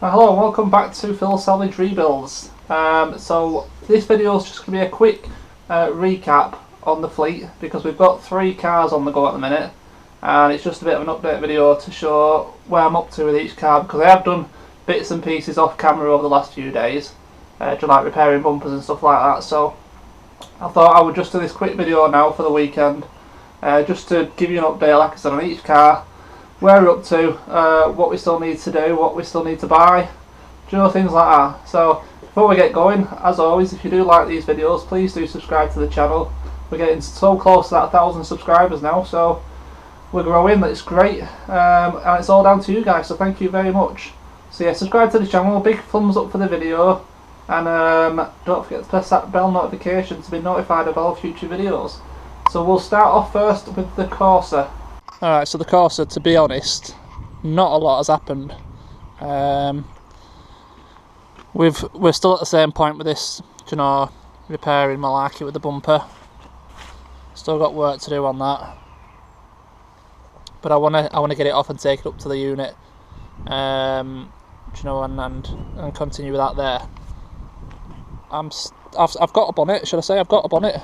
Hello and welcome back to Phil's Salvage Rebuilds. So this video is just going to be a quick recap on the fleet because we've got 3 cars on the go at the minute, and it's just a bit of an update video to show where I'm up to with each car, because I have done bits and pieces off camera over the last few days, just like repairing bumpers and stuff like that. So I thought I would just do this quick video now for the weekend, just to give you an update, like I said, on each car, where we're up to, what we still need to do, what we still need to buy, things like that. So before we get going, as always, if you do like these videos, please do subscribe to the channel. We're getting so close to that 1,000 subscribers now, so we're growing. It's great, and it's all down to you guys, so thank you very much. So yeah, subscribe to the channel, big thumbs up for the video, and don't forget to press that bell notification to be notified of all future videos. So we'll start off first with the Corsa. Alright, so the Corsa, to be honest, not a lot has happened. We're still at the same point with this, repairing malarkey with the bumper. Still got work to do on that, but I wanna get it off and take it up to the unit, and continue with that there. I've got a bonnet, should I say? I've got a bonnet.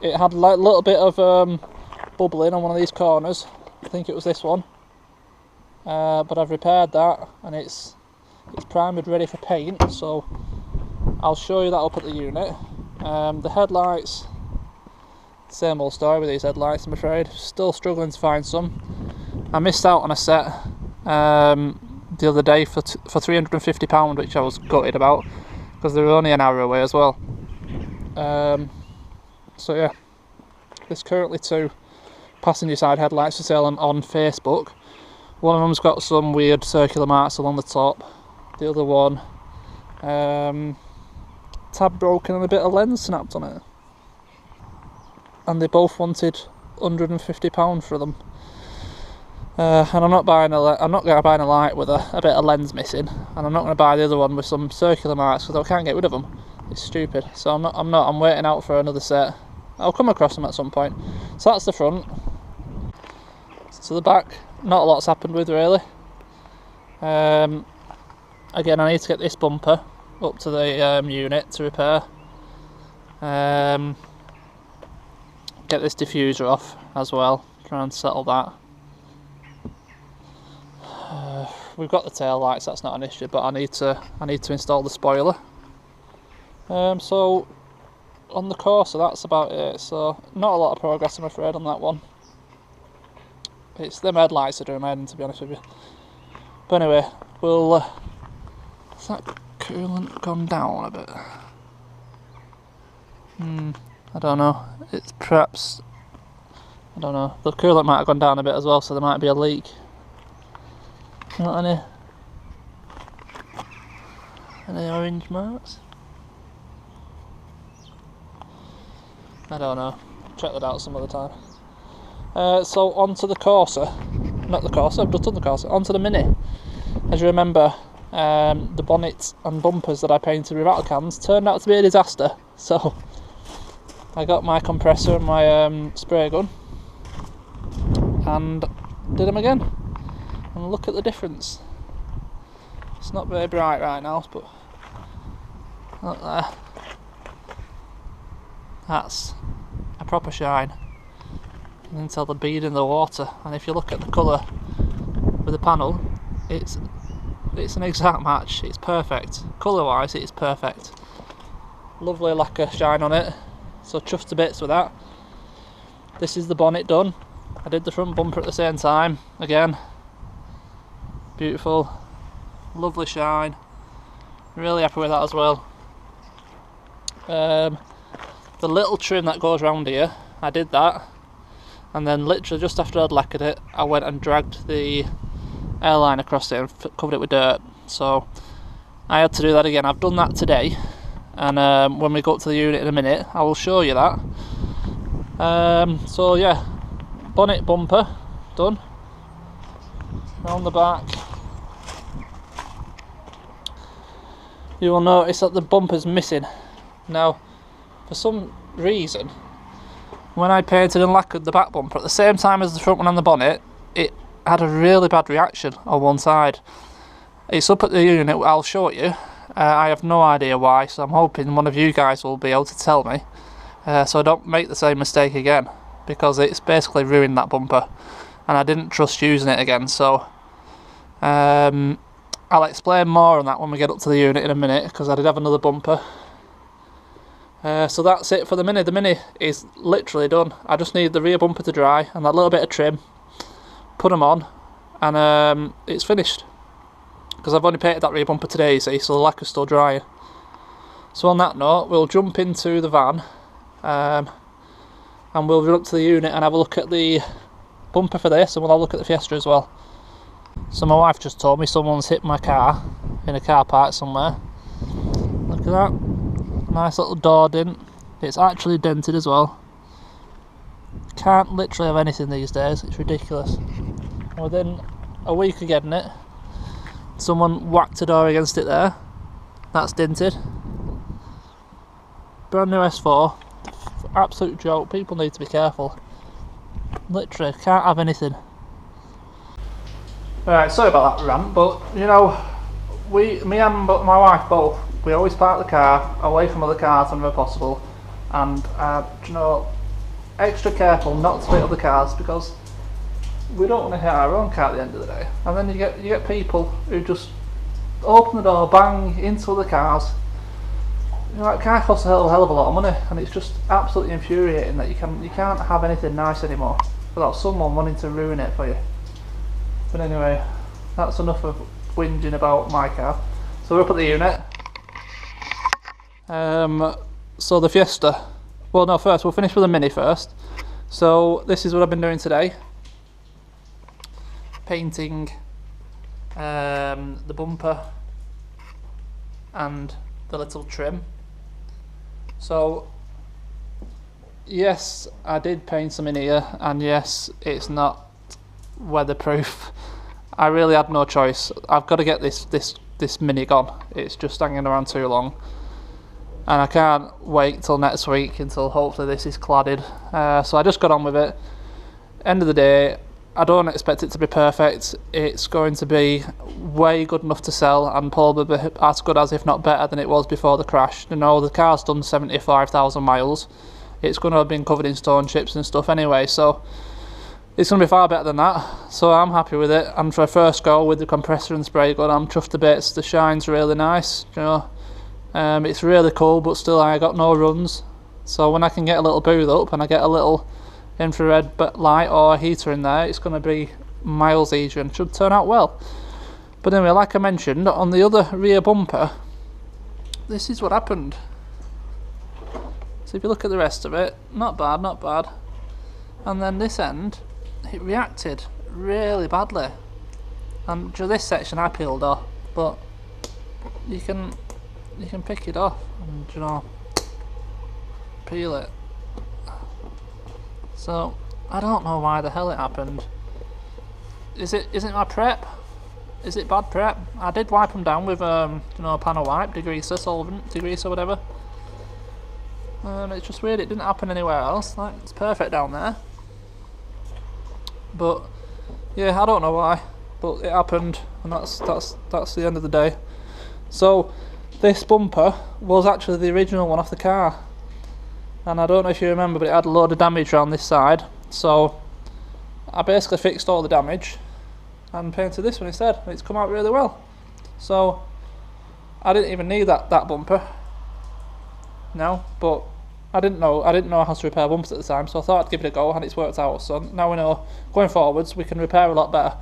It had like a little bit of bubbling on one of these corners. I think it was this one, but I've repaired that and it's primed, ready for paint, so I'll show you that up at the unit. The headlights, same old story with these headlights, I'm afraid. Still struggling to find some. I missed out on a set the other day for £350, which I was gutted about because they were only an hour away as well. So yeah, there's currently 2 passenger side headlights for sale on Facebook. One of them's got some weird circular marks along the top. The other one, tab broken and a bit of lens snapped on it. And they both wanted £150 for them. And I'm not going to buy a light with a bit of lens missing, and I'm not going to buy the other one with some circular marks because I can't get rid of them. It's stupid. So I'm waiting out for another set. I'll come across them at some point. So that's the front. To the back, not a lot's happened with really. Again, I need to get this bumper up to the unit to repair. Get this diffuser off as well, try and settle that. We've got the tail lights, that's not an issue, but I need to install the spoiler. So on the Corsa, that's about it. So not a lot of progress, I'm afraid, on that one. It's them headlights that do my head in, to be honest with you. But anyway, has that coolant gone down a bit? I don't know. It's perhaps, I don't know. The coolant might have gone down a bit as well, so there might be a leak. Not any orange marks? I don't know. Check that out some other time. So onto the Corsa. Not the Corsa, I've just done the Corsa. Onto the Mini. As you remember, the bonnet and bumpers that I painted with rattle cans turned out to be a disaster. So I got my compressor and my spray gun and did them again. And look at the difference. It's not very bright right now, but look there. That's a proper shine. You can tell the bead in the water, and if you look at the colour with the panel, it's an exact match. It's perfect. Colour wise, it's perfect. Lovely lacquer shine on it, so chuffed to bits with that. This is the bonnet done. I did the front bumper at the same time again. Beautiful, lovely shine. Really happy with that as well. The little trim that goes around here, I did that, and then literally just after I'd lacquered it, I went and dragged the airline across it and covered it with dirt. So I had to do that again. I've done that today, and when we go up to the unit in a minute, I will show you that. So yeah, bonnet bumper done. Round the back, you will notice that the bumper's missing. Now, for some reason, when I painted and lacquered the back bumper at the same time as the front one on the bonnet, it had a really bad reaction on one side. It's up at the unit, I'll show you. I have no idea why, so I'm hoping one of you guys will be able to tell me, so I don't make the same mistake again, because it's basically ruined that bumper and I didn't trust using it again. So I'll explain more on that when we get up to the unit in a minute, because I did have another bumper. So that's it for the Mini. The Mini is literally done. I just need the rear bumper to dry and that little bit of trim, put them on, and it's finished. Because I've only painted that rear bumper today, you see, so the lacquer's still drying. So on that note, we'll jump into the van, and we'll run up to the unit and have a look at the bumper for this, and we'll have a look at the Fiesta as well. So my wife just told me someone's hit my car in a car park somewhere. Look at that, nice little door dent. It's actually dented as well. Can't literally have anything these days, it's ridiculous. Within a week of getting it, someone whacked a door against it there. That's dented. Brand new S4. Absolute joke. People need to be careful. Literally, can't have anything. Right, sorry about that rant, but you know, me and my wife both, we always park the car away from other cars whenever possible, and you know, extra careful not to hit other cars, because we don't want to hit our own car at the end of the day. And then you get people who just open the door, bang into other cars. You know, that car costs a hell of a lot of money, and it's just absolutely infuriating that you can't have anything nice anymore without someone wanting to ruin it for you. But anyway, that's enough of whinging about my car. So we're up at the unit. So the Fiesta. Well, no, first we'll finish with the Mini first. So this is what I've been doing today. Painting the bumper and the little trim. So yes, I did paint some in here, and yes, it's not weatherproof. I really had no choice. I've got to get this Mini gone. It's just hanging around too long, and I can't wait till next week until hopefully this is cladded. So I just got on with it. End of the day, I don't expect it to be perfect. It's going to be way good enough to sell, and probably as good as, if not better than it was before the crash. You know, the car's done 75,000 miles. It's going to have been covered in stone chips and stuff anyway, so it's going to be far better than that. So I'm happy with it, and for a first go with the compressor and spray gun, I'm chuffed to bits. The shine's really nice, you know. It's really cool, but still I got no runs. So when I can get a little booth up and I get a little infrared light or heater in there, it's going to be miles easier and should turn out well. But anyway, like I mentioned, on the other rear bumper, this is what happened. So if you look at the rest of it, not bad, not bad. And then this end, it reacted really badly. And to this section I peeled off, but you can pick it off and, you know, peel it. So I don't know why the hell it happened. Is it my prep? Is it bad prep? I did wipe them down with you know, a panel wipe, degreaser, solvent, degreaser, whatever. It's just weird, it didn't happen anywhere else. Like, it's perfect down there. But yeah, I don't know why, but it happened, and that's the end of the day. So this bumper was actually the original one off the car, and I don't know if you remember, but it had a load of damage around this side. So I basically fixed all the damage and painted this one instead, and it's come out really well. So I didn't even need that bumper. No, but I didn't know how to repair bumpers at the time, so I thought I'd give it a go, and it's worked out. So now we know going forwards we can repair a lot better.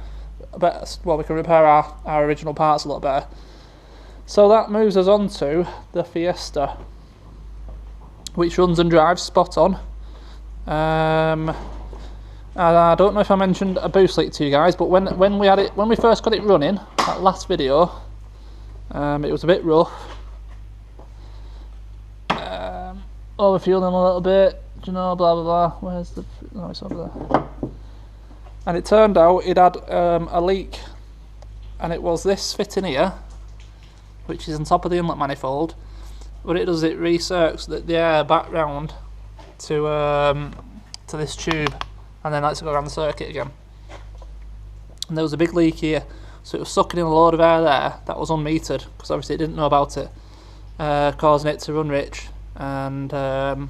Well, we can repair our original parts a lot better. So that moves us on to the Fiesta, which runs and drives spot on. I don't know if I mentioned a boost leak to you guys, but when we first got it running, that last video, it was a bit rough. Overfueling a little bit, you know, blah blah blah. Where's the? No, it's over there. And it turned out it had a leak, and it was this fitting here, which is on top of the inlet manifold. What it does, it recircs the air back round to this tube, and then lets it go around the circuit again. And there was a big leak here, so it was sucking in a load of air there that was unmetered, because obviously it didn't know about it, causing it to run rich and run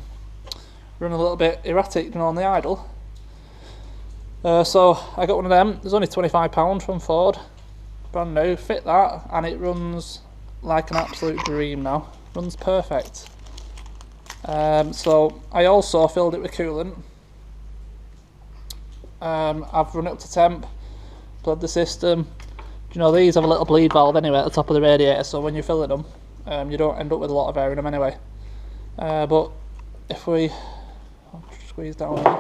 a little bit erratic, on the idle. So I got one of them. There's only £25 from Ford, brand new, fit that, and it runs like an absolute dream now. Runs perfect. So I also filled it with coolant. I've run it up to temp, plugged the system. These have a little bleed valve anyway at the top of the radiator, so when you're filling them, you don't end up with a lot of air in them anyway. But if we squeeze down here,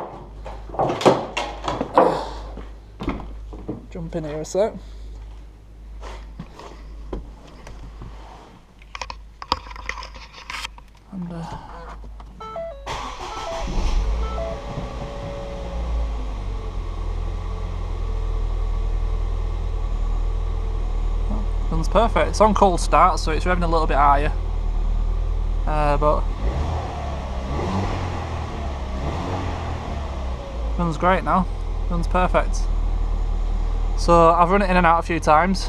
jump in here a sec. And runs perfect. It's on cold start, so it's revving a little bit higher, but runs great now. Runs perfect. So I've run it in and out a few times,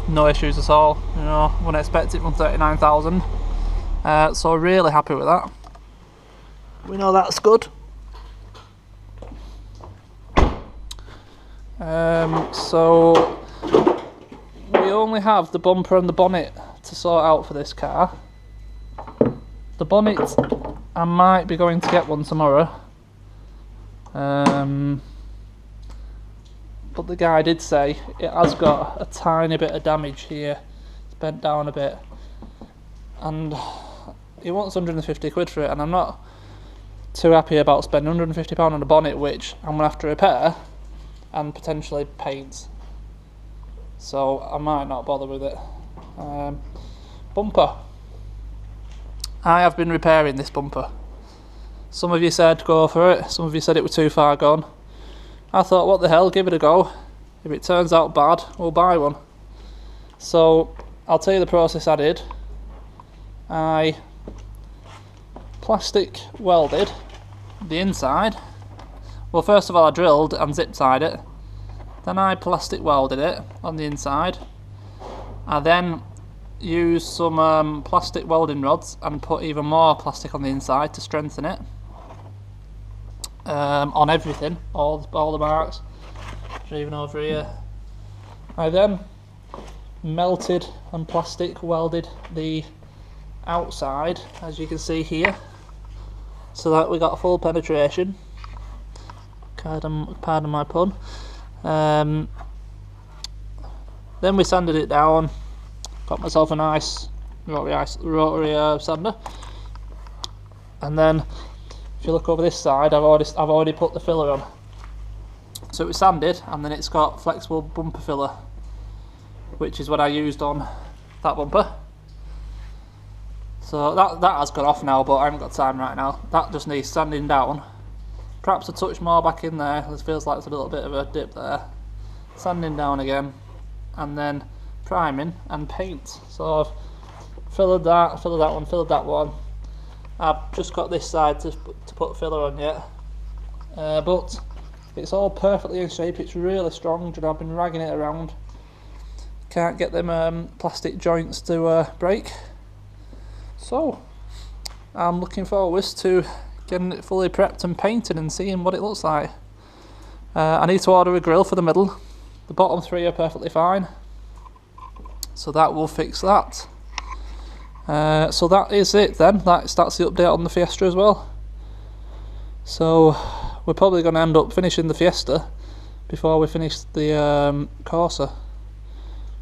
no issues at all. Wouldn't expect it from 39,000. So really happy with that. We know that's good. So we only have the bumper and the bonnet to sort out for this car. The bonnet, I might be going to get one tomorrow. But the guy did say it has got a tiny bit of damage here. It's bent down a bit. And he wants 150 quid for it, and I'm not too happy about spending £150 on a bonnet which I'm going to have to repair and potentially paint. So I might not bother with it. Bumper. I have been repairing this bumper. Some of you said go for it, some of you said it was too far gone. I thought, what the hell, give it a go. If it turns out bad, we'll buy one. So I'll tell you the process I did. I plastic welded the inside. Well, first of all I drilled and zip tied it. Then I plastic welded it on the inside. I then used some plastic welding rods and put even more plastic on the inside to strengthen it. On everything, all the marks, even over here. I then melted and plastic welded the outside, as you can see here, so that we got full penetration. Pardon my pun. Then we sanded it down. Got myself a nice rotary sander, and then if you look over this side, I've already put the filler on. So it was sanded, and then it's got flexible bumper filler, which is what I used on that bumper. So that has gone off now, but I haven't got time right now. That just needs sanding down. Perhaps a touch more back in there. It feels like there's a little bit of a dip there. Sanding down again, and then priming and paint. So I've filled that one, filled that one. I've just got this side to put filler on yet, but it's all perfectly in shape. It's really strong, and I've been ragging it around. Can't get them plastic joints to break. So I'm looking forward to getting it fully prepped and painted and seeing what it looks like. I need to order a grill for the middle. The bottom three are perfectly fine, so that will fix that. So that is it then. That's the update on the Fiesta as well. So we're probably going to end up finishing the Fiesta before we finish the Corsa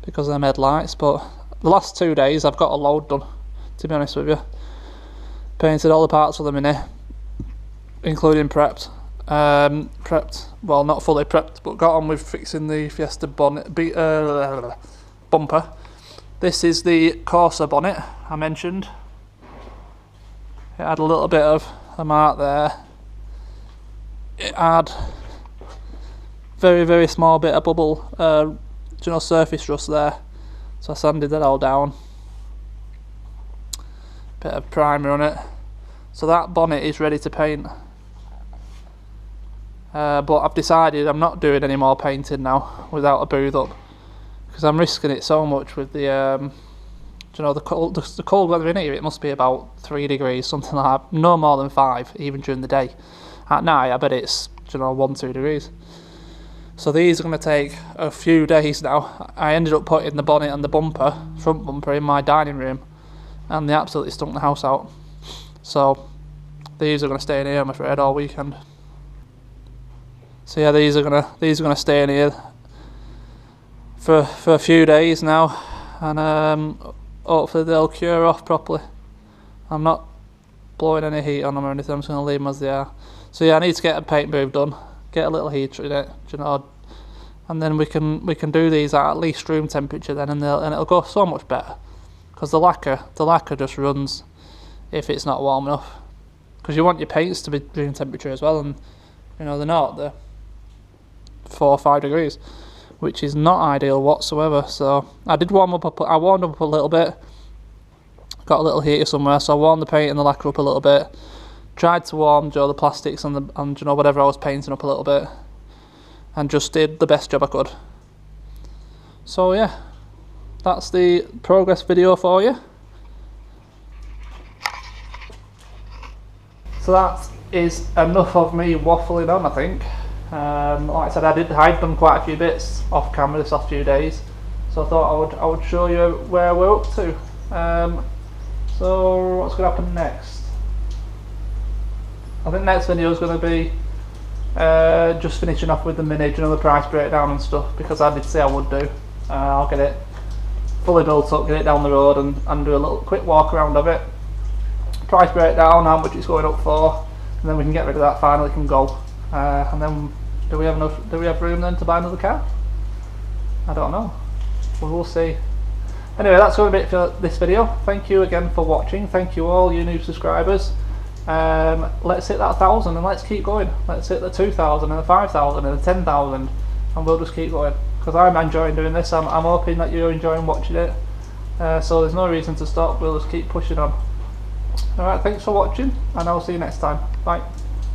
because of them headlights. But the last 2 days I've got a load done, to be honest with you. Painted all the parts of the Mini, including prepped. Well, not fully prepped, but got on with fixing the Fiesta bonnet, bumper. This is the Corsa bonnet I mentioned. It had a little bit of a mark there. It had very, very small bit of bubble, surface rust there. So I sanded that all down. Bit of primer on it. So that bonnet is ready to paint. But I've decided I'm not doing any more painting now without a booth up. because I'm risking it so much with the you know, the cold weather in here. It must be about 3 degrees, something like that, no more than 5 even during the day. At night I bet it's, you know, 1-2 degrees. So these are going to take a few days now. I ended up putting the bonnet and the bumper, front bumper, in my dining room, and they absolutely stunk the house out. So these are going to stay in here, I'm afraid, all weekend. So yeah, these are gonna stay in here for a few days now, and hopefully they'll cure off properly. I'm not blowing any heat on them or anything. I'm just going to leave them as they are. So yeah, I need to get a paint booth done, get a little heater in it, you know, and then we can do these at least room temperature then, and it'll go so much better, because the lacquer just runs if it's not warm enough, because you want your paints to be room temperature as well, and you know, they're not. They're 4 or 5 degrees, which is not ideal whatsoever. So I warmed up a little bit, got a little heater somewhere, so I warmed the paint and the lacquer up a little bit, tried to warm the plastics and you know, whatever I was painting up a little bit, and just did the best job I could. So yeah, that's the progress video for you. So that is enough of me waffling on, I think. Like I said, I'd done quite a few bits off camera this last few days, so I thought I would show you where we're up to. So what's going to happen next? I think next video is going to be just finishing off with the Mini, you know, the price breakdown and stuff, because I did say I would do. I'll get it fully built up, get it down the road, and do a little quick walk around of it. Price breakdown, how much it's going up for, and then we can get rid of that, finally can go. And then do we have room then to buy another car? I don't know. We'll see. Anyway, that's going to be it for this video. Thank you again for watching. Thank you all you new subscribers. Let's hit that 1,000 and let's keep going. Let's hit the 2,000 and the 5,000 and the 10,000, and we'll just keep going, because I'm enjoying doing this. I'm hoping that you're enjoying watching it. So there's no reason to stop. We'll just keep pushing on. Alright, thanks for watching, and I'll see you next time. Bye.